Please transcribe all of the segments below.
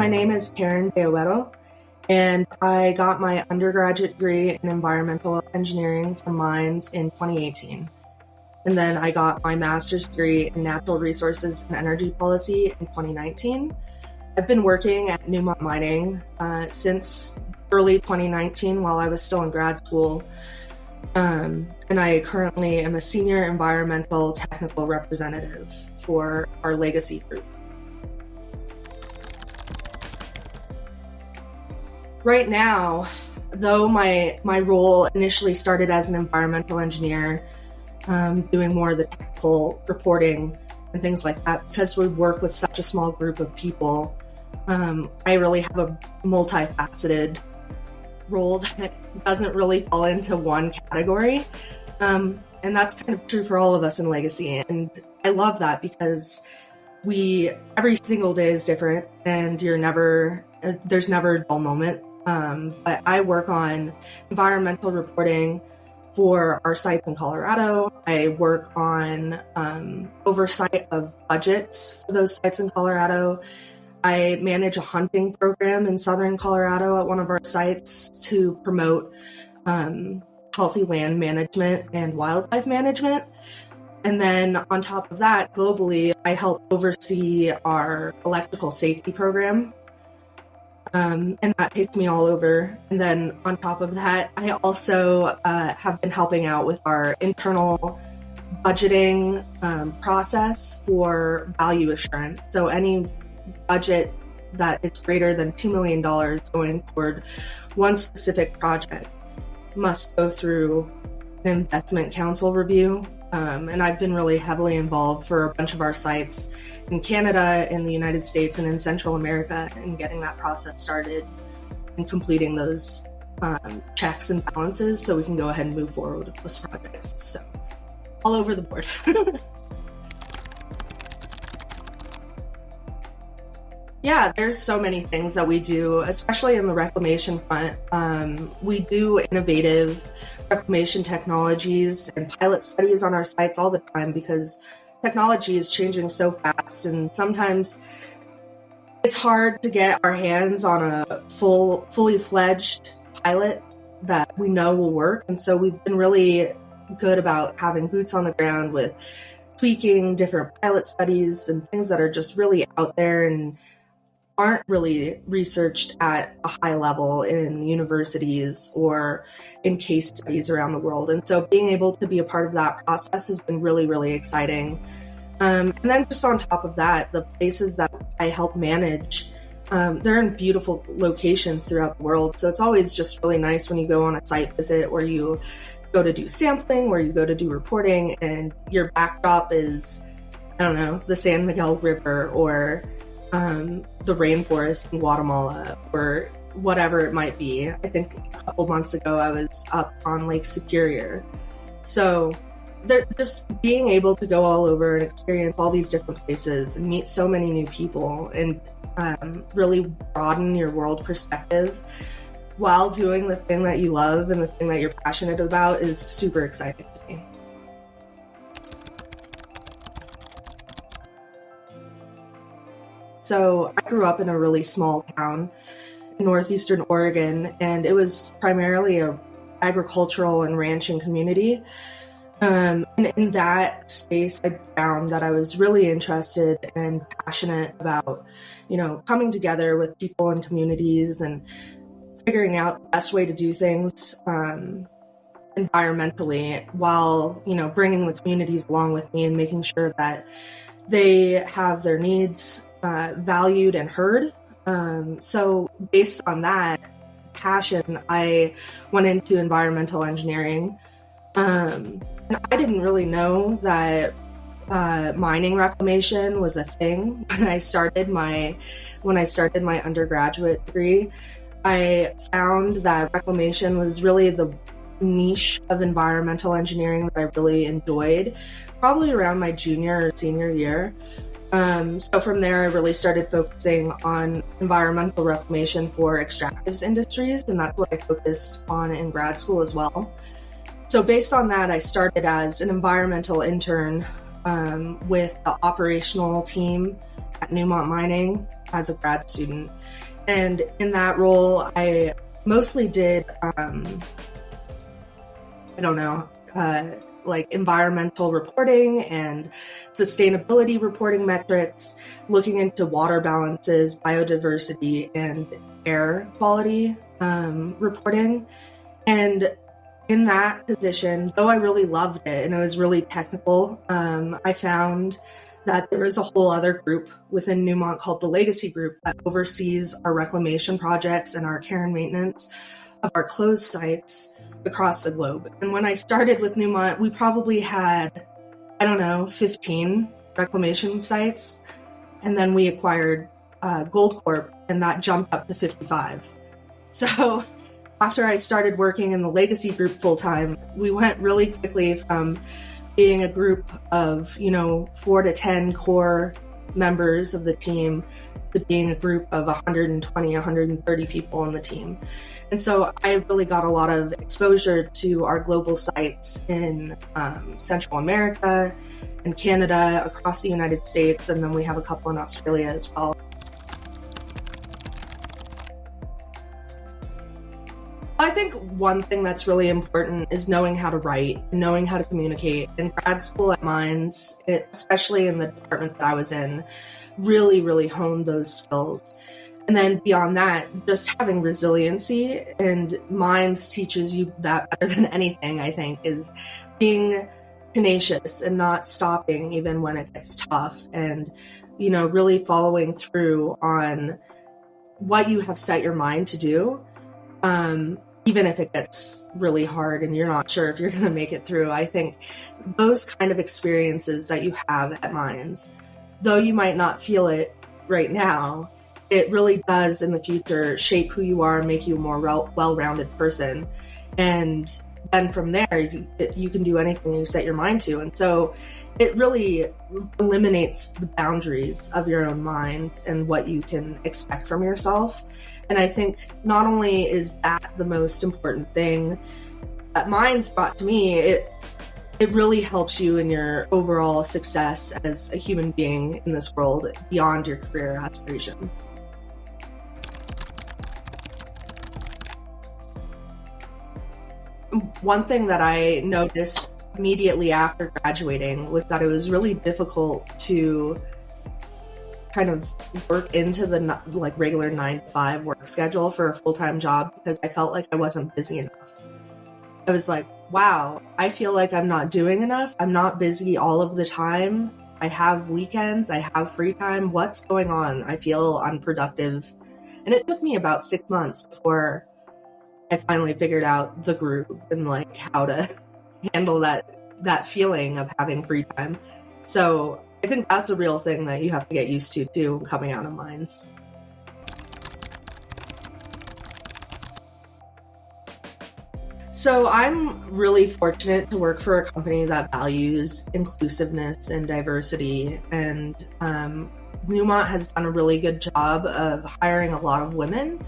my name is DeAguero, and I got my undergraduate degree in environmental engineering from Mines in 2018. And then I got my master's degree in natural resources and energy policy in 2019. I've been working at Newmont Mining since early 2019 while I was still in grad school. And I currently am a senior environmental technical representative for our legacy group. Right now, though my role initially started as an environmental engineer, doing more of the technical reporting and things like that, because we work with such a small group of people, I really have a multifaceted role that doesn't really fall into one category. And that's kind of true for all of us in Legacy. And I love that because every single day is different and there's never a dull moment. But I work on environmental reporting for our sites in Colorado. I work on oversight of budgets for those sites in Colorado. I manage a hunting program in southern Colorado at one of our sites to promote healthy land management and wildlife management. And then on top of that, globally, I help oversee our electrical safety program. And that takes me all over. And then on top of that, I also have been helping out with our internal budgeting process for value assurance. So any budget that is greater than $2 million going toward one specific project must go through an investment council review. And I've been really heavily involved for a bunch of our sites in Canada, in the United States, and in Central America, in getting that process started and completing those checks and balances so we can go ahead and move forward with those projects. So all over the board. Yeah, there's so many things that we do, especially in the reclamation front. We do innovative reclamation technologies and pilot studies on our sites all the time because technology is changing so fast, and sometimes it's hard to get our hands on a fully fledged pilot that we know will work. And so we've been really good about having boots on the ground with tweaking different pilot studies and things that are just really out there and aren't really researched at a high level in universities or in case studies around the world. And so being able to be a part of that process has been really, really exciting. And then just on top of that, the places that I help manage, they're in beautiful locations throughout the world. So it's always just really nice when you go on a site visit where you go to do sampling, where you go to do reporting, and your backdrop is, I don't know, the San Miguel River or the rainforest in Guatemala or whatever it might be. I think a couple months ago I was up on Lake Superior. So just being able to go all over and experience all these different places and meet so many new people and really broaden your world perspective while doing the thing that you love and the thing that you're passionate about is super exciting to me. So I grew up in a really small town in northeastern Oregon, and it was primarily a agricultural and ranching community. And in that space, I found that I was really interested and passionate about, coming together with people and communities and figuring out the best way to do things environmentally while, bringing the communities along with me and making sure that they have their needs valued and heard. So based on that passion, I went into environmental engineering. And I didn't really know that mining reclamation was a thing when I started my undergraduate degree. I found that reclamation was really the niche of environmental engineering that I really enjoyed, probably around my junior or senior year. So from there, I really started focusing on environmental reclamation for extractives industries, and that's what I focused on in grad school as well. So based on that, I started as an environmental intern with the operational team at Newmont Mining. as a grad student. And in that role, I mostly did, like environmental reporting and sustainability reporting metrics, looking into water balances, biodiversity, and air quality reporting. And in that position, though I really loved it and it was really technical, I found that there is a whole other group within Newmont called the Legacy Group that oversees our reclamation projects and our care and maintenance of our closed sites across the globe. And when I started with Newmont, we probably had, 15 reclamation sites. And then we acquired Goldcorp, and that jumped up to 55. So after I started working in the Legacy Group full-time, we went really quickly from being a group of, 4 to 10 core members of the team to being a group of 120, 130 people on the team. And so I really got a lot of exposure to our global sites in Central America and Canada, across the United States, and then we have a couple in Australia as well. I think one thing that's really important is knowing how to write, knowing how to communicate. In grad school at Mines, especially in the department that I was in, really, really honed those skills. And then beyond that, just having resiliency, and Mines teaches you that better than anything, I think, is being tenacious and not stopping even when it gets tough, and, really following through on what you have set your mind to do. Even if it gets really hard and you're not sure if you're going to make it through. I think those kind of experiences that you have at Mines, though you might not feel it right now, it really does in the future shape who you are and make you a more well-rounded person. And then from there, you can do anything you set your mind to. And so it really eliminates the boundaries of your own mind and what you can expect from yourself. And I think not only is that the most important thing that Mines brought to me, it really helps you in your overall success as a human being in this world beyond your career aspirations. One thing that I noticed immediately after graduating was that it was really difficult to kind of work into the regular 9-to-5 work schedule for a full-time job, because I felt like I wasn't busy enough. I was like, wow, I feel like I'm not doing enough. I'm not busy all of the time. I have weekends, I have free time. What's going on? I feel unproductive. And it took me about 6 months before I finally figured out the groove and how to handle that feeling of having free time. So I think that's a real thing that you have to get used to too, coming out of Mines. So I'm really fortunate to work for a company that values inclusiveness and diversity, and Newmont has done a really good job of hiring a lot of women.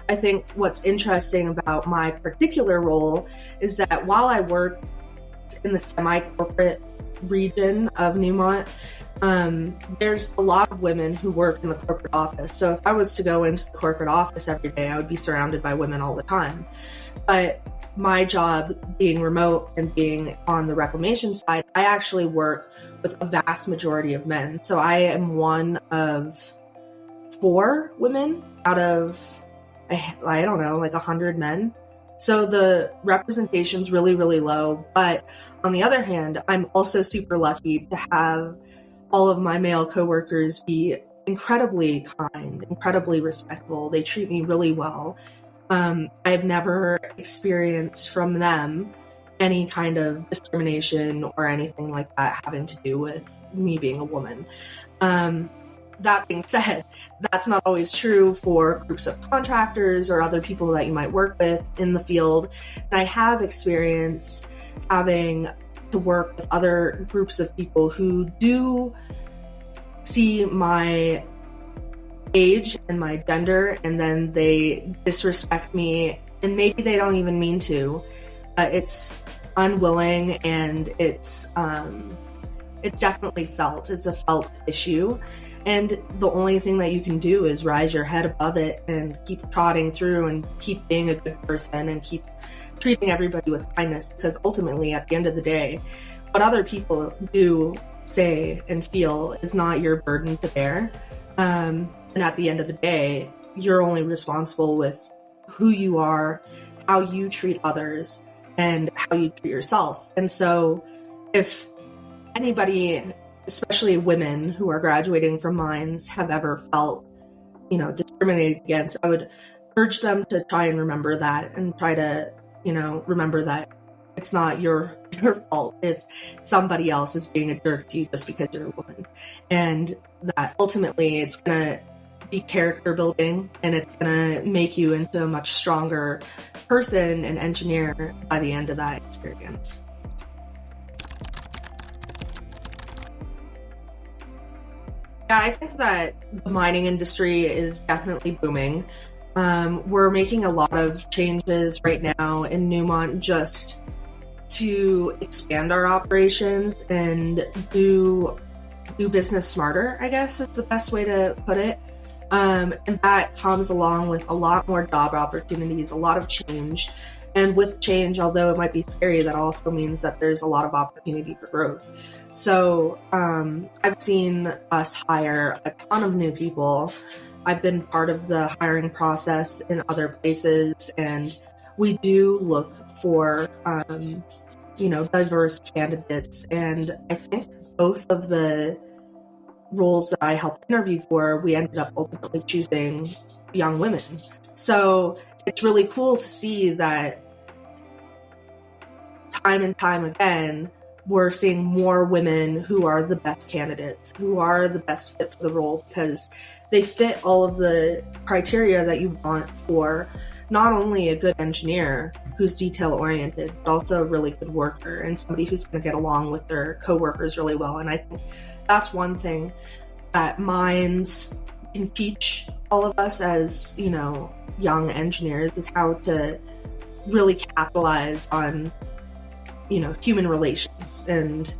I think what's interesting about my particular role is that while I work in the semi-corporate region of Newmont, there's a lot of women who work in the corporate office. So if I was to go into the corporate office every day, I would be surrounded by women all the time. But my job being remote and being on the reclamation side, I actually work with a vast majority of men. So I am one of 4 women out of, 100 men. So the representation's really, really low. But on the other hand, I'm also super lucky to have all of my male coworkers be incredibly kind, incredibly respectful. They treat me really well. I've never experienced from them any kind of discrimination or anything like that having to do with me being a woman. That being said, that's not always true for groups of contractors or other people that you might work with in the field. And I have experienced having to work with other groups of people who do see my age and my gender, and then they disrespect me, and maybe they don't even mean to. It's unwilling, and it's it's definitely felt. It's a felt issue. And the only thing that you can do is rise your head above it and keep trotting through and keep being a good person and keep treating everybody with kindness, because ultimately at the end of the day, what other people do, say, and feel is not your burden to bear. And at the end of the day, you're only responsible with who you are, how you treat others, and how you treat yourself. And so if anybody, especially women who are graduating from mines, have ever felt, discriminated against, I would urge them to try and remember that, and try to, remember that it's not your fault if somebody else is being a jerk to you just because you're a woman. And that ultimately it's going to be character building, and it's going to make you into a much stronger person and engineer by the end of that experience. Yeah, I think that the mining industry is definitely booming. We're making a lot of changes right now in Newmont just to expand our operations and do business smarter, I guess it's the best way to put it. And that comes along with a lot more job opportunities, a lot of change. And with change, although it might be scary, that also means that there's a lot of opportunity for growth. So I've seen us hire a ton of new people. I've been part of the hiring process in other places, and we do look for, diverse candidates. And I think both of the roles that I helped interview for, we ended up ultimately choosing young women. So it's really cool to see that time and time again, we're seeing more women who are the best candidates, who are the best fit for the role, because they fit all of the criteria that you want for not only a good engineer who's detail oriented, but also a really good worker and somebody who's going to get along with their coworkers really well. And I think that's one thing that mines can teach all of us as, young engineers, is how to really capitalize on, human relations. And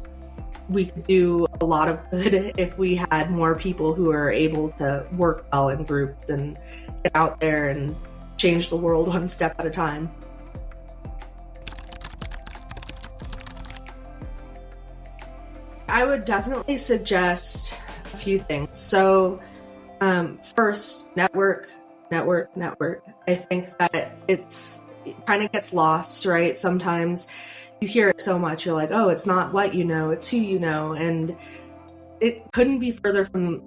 we could do a lot of good if we had more people who are able to work well in groups and get out there and change the world one step at a time. I would definitely suggest a few things. So first, network. I think that it kind of gets lost, right? Sometimes you hear it so much, you're like, oh, it's not what you know, it's who you know. And it couldn't be further from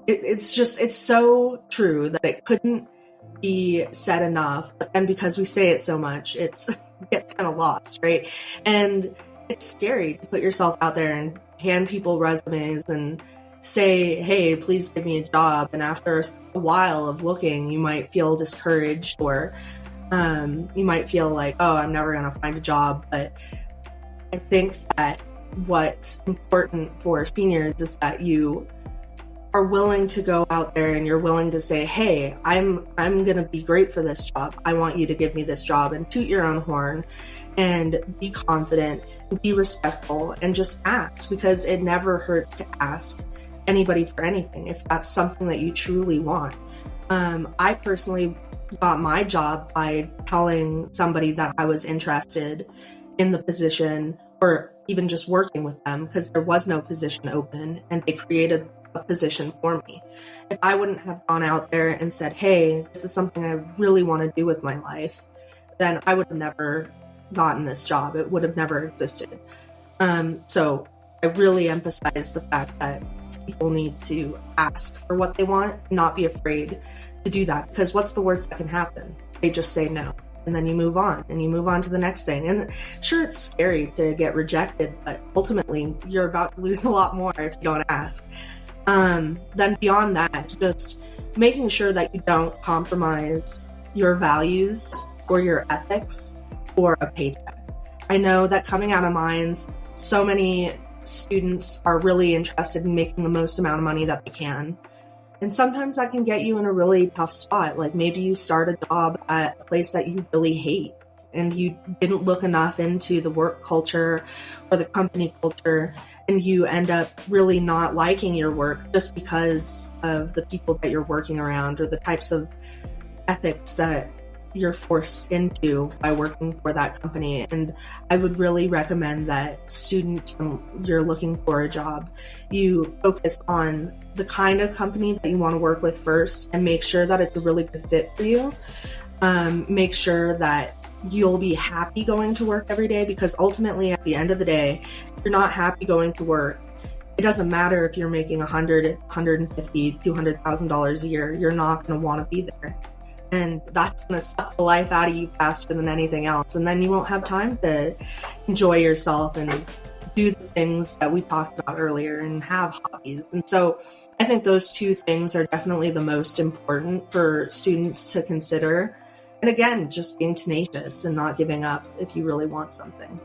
it's so true that it couldn't be said enough. And because we say it so much, it gets kind of lost, right? And it's scary to put yourself out there and hand people resumes and say, hey, please give me a job. And after a while of looking, you might feel discouraged, or you might feel like, oh, I'm never going to find a job. But I think that what's important for seniors is that you are willing to go out there and you're willing to say, hey, I'm going to be great for this job. I want you to give me this job, and toot your own horn and be confident, be respectful, and just ask, because it never hurts to ask anybody for anything if that's something that you truly want. I personally got my job by telling somebody that I was interested in the position, or even just working with them, because there was no position open and they created a position for me. If I wouldn't have gone out there and said, hey, this is something I really want to do with my life, then I would have never gotten this job. It would have never existed. So I really emphasize the fact that people need to ask for what they want, not be afraid to do that, because what's the worst that can happen? They just say no, and then you move on, and you move on to the next thing. And sure, it's scary to get rejected, but ultimately you're about to lose a lot more if you don't ask. Then beyond that, just making sure that you don't compromise your values or your ethics for a paycheck. I know that coming out of mines, so many students are really interested in making the most amount of money that they can. And sometimes that can get you in a really tough spot. Like maybe you start a job at a place that you really hate and you didn't look enough into the work culture or the company culture, and you end up really not liking your work just because of the people that you're working around or the types of ethics that you're forced into by working for that company. And I would really recommend that students, when you're looking for a job, you focus on the kind of company that you want to work with first and make sure that it's a really good fit for you. Make sure that you'll be happy going to work every day, because ultimately at the end of the day, if you're not happy going to work, it doesn't matter if you're making $100, $150, $200,000 a year, you're not going to want to be there. And that's going to suck the life out of you faster than anything else. And then you won't have time to enjoy yourself and do the things that we talked about earlier and have hobbies. And so I think those two things are definitely the most important for students to consider. And again, just being tenacious and not giving up if you really want something.